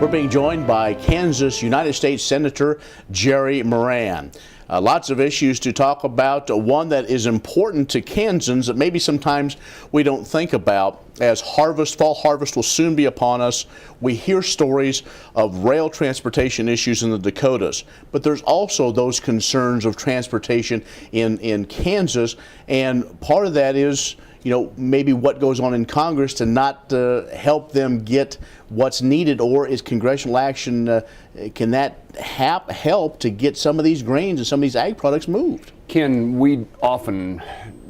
We're being joined by Kansas United States Senator Jerry Moran. Lots of issues to talk about. One that is important to Kansans that maybe sometimes we don't think about. As fall harvest will soon be upon us, we hear stories of rail transportation issues in the Dakotas. But there's also those concerns of transportation in Kansas, and part of that is, maybe what goes on in Congress to not help them get what's needed, or is congressional action, can that help to get some of these grains and some of these ag products moved? Ken, we often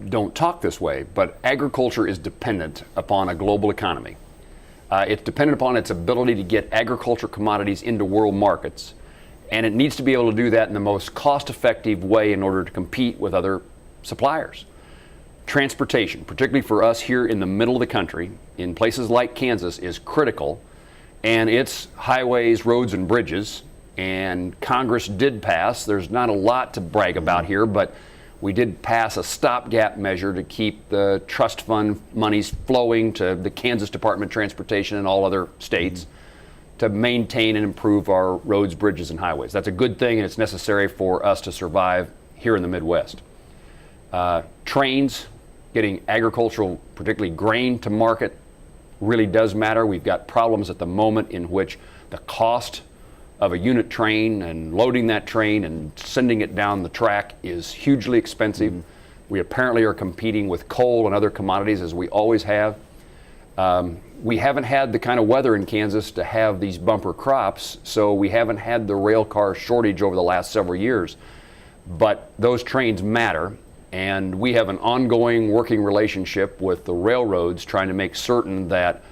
don't talk this way, but agriculture is dependent upon a global economy. It's dependent upon its ability to get agriculture commodities into world markets, and it needs to be able to do that in the most cost-effective way in order to compete with other suppliers. Transportation, particularly for us here in the middle of the country, in places like Kansas, is critical, and it's highways, roads, and bridges. And Congress did pass, there's not a lot to brag about here, but we did pass a stopgap measure to keep the trust fund monies flowing to the Kansas Department of Transportation and all other states to maintain and improve our roads, bridges, and highways. That's a good thing, and it's necessary for us to survive here in the Midwest. Trains, getting agricultural, particularly grain, to market really does matter. We've got problems at the moment in which the cost of a unit train and loading that train and sending it down the track is hugely expensive. We apparently are competing with coal and other commodities, as we always have. We haven't had the kind of weather in Kansas to have these bumper crops, so we haven't had the rail car shortage over the last several years. But those trains matter, and we have an ongoing working relationship with the railroads, trying to make certain that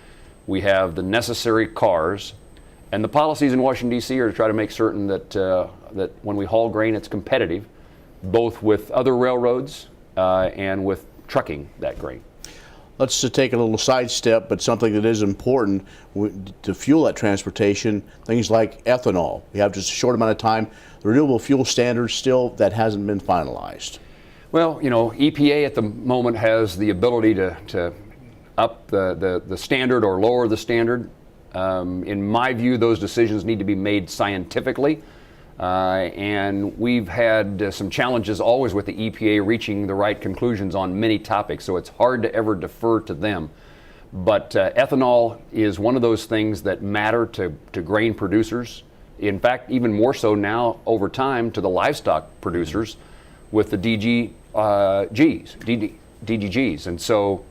we have the necessary cars. And the policies in Washington, D.C. are to try to make certain that that when we haul grain, it's competitive, both with other railroads and with trucking that grain. Let's take a little sidestep, but something that is important to fuel that transportation, things like ethanol. We have just a short amount of time. The renewable fuel standard still, that hasn't been finalized. Well, EPA at the moment has the ability to up the standard or lower the standard. In my view, those decisions need to be made scientifically, and we've had some challenges always with the EPA reaching the right conclusions on many topics, so it's hard to ever defer to them. But ethanol is one of those things that matter to grain producers. In fact, even more so now over time to the livestock producers with the DDGs. And so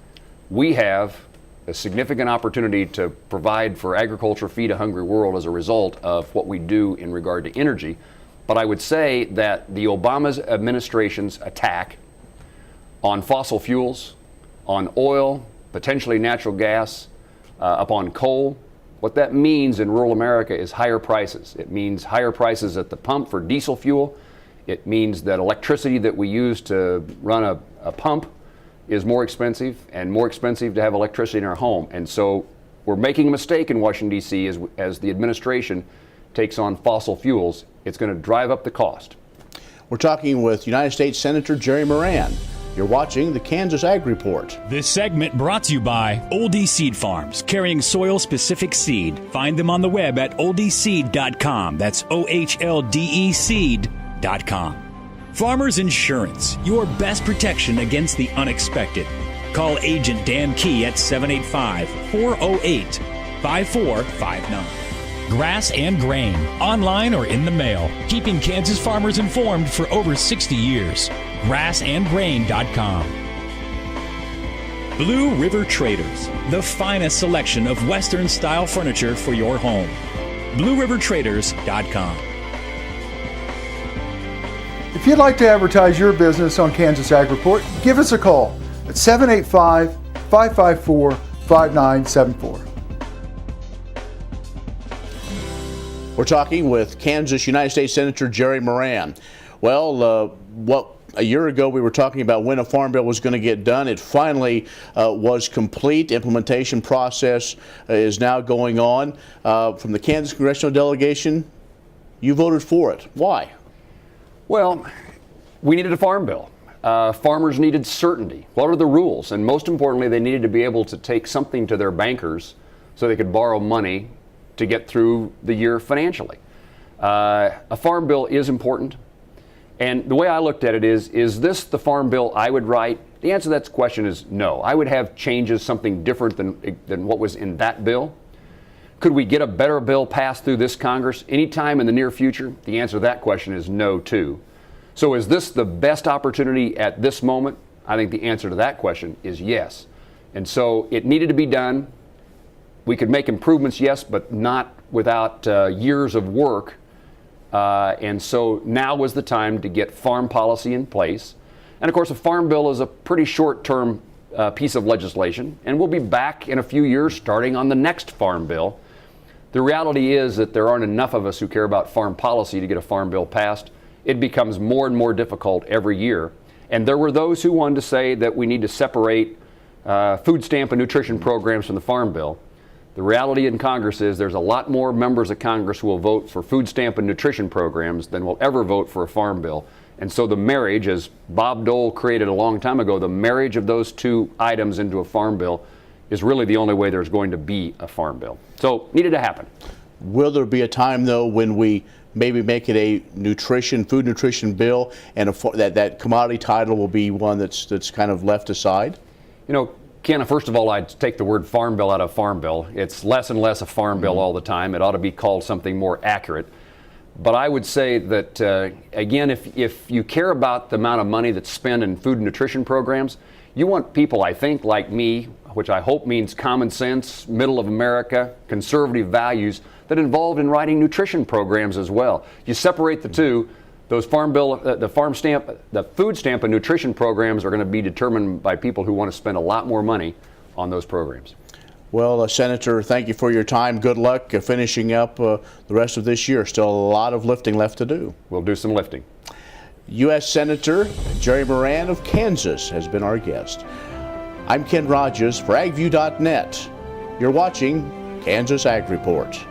we have a significant opportunity to provide for agriculture, feed a hungry world as a result of what we do in regard to energy. But I would say that the Obama administration's attack on fossil fuels, on oil, potentially natural gas, upon coal, what that means in rural America is higher prices. It means higher prices at the pump for diesel fuel. It means that electricity that we use to run a pump is more expensive, and more expensive to have electricity in our home. And so we're making a mistake in Washington, D.C. as the administration takes on fossil fuels. It's going to drive up the cost. We're talking with United States Senator Jerry Moran. You're watching the Kansas Ag Report. This segment brought to you by Oldie Seed Farms, carrying soil-specific seed. Find them on the web at oldieseed.com. That's OHLDE seed.com. Farmers Insurance, your best protection against the unexpected. Call Agent Dan Key at 785-408-5459. Grass and Grain, online or in the mail, keeping Kansas farmers informed for over 60 years. grassandgrain.com. Blue River Traders, the finest selection of Western-style furniture for your home. BlueRiverTraders.com. If you'd like to advertise your business on Kansas Ag Report, give us a call at 785-554-5974. We're talking with Kansas United States Senator Jerry Moran. Well, a year ago we were talking about when a farm bill was going to get done. It finally was complete. Implementation process is now going on. From the Kansas congressional delegation, you voted for it. Why? Well, we needed a farm bill. Farmers needed certainty. What are the rules? And most importantly, they needed to be able to take something to their bankers so they could borrow money to get through the year financially. A farm bill is important. And the way I looked at it is this the farm bill I would write? The answer to that question is no. I would have changes, something different than what was in that bill. Could we get a better bill passed through this Congress anytime in the near future? The answer to that question is no, too. So is this the best opportunity at this moment? I think the answer to that question is yes. And so it needed to be done. We could make improvements, yes, but not without years of work. And so now was the time to get farm policy in place. And of course, a farm bill is a pretty short-term piece of legislation, and we'll be back in a few years starting on the next farm bill. The reality is that there aren't enough of us who care about farm policy to get a farm bill passed. It becomes more and more difficult every year. And there were those who wanted to say that we need to separate food stamp and nutrition programs from the farm bill. The reality in Congress is there's a lot more members of Congress who will vote for food stamp and nutrition programs than will ever vote for a farm bill. And so the marriage, as Bob Dole created a long time ago, the marriage of those two items into a farm bill is really the only way there's going to be a farm bill. So needed to happen. Will there be a time, though, when we maybe make it a food nutrition bill, and that commodity title will be one that's kind of left aside? You know, Ken, first of all, I'd take the word farm bill out of farm bill. It's less and less a farm bill all the time. It ought to be called something more accurate. But I would say that, again, if you care about the amount of money that's spent in food and nutrition programs, you want people, I think, like me, which I hope means common sense, middle of America, conservative values, that involved in writing nutrition programs as well. You separate the two, those farm bill, the food stamp and nutrition programs are going to be determined by people who want to spend a lot more money on those programs. Well, Senator, thank you for your time. Good luck finishing up the rest of this year. Still a lot of lifting left to do. We'll do some lifting. U.S. Senator Jerry Moran of Kansas has been our guest. I'm Ken Rogers for AgView.net. You're watching Kansas Ag Report.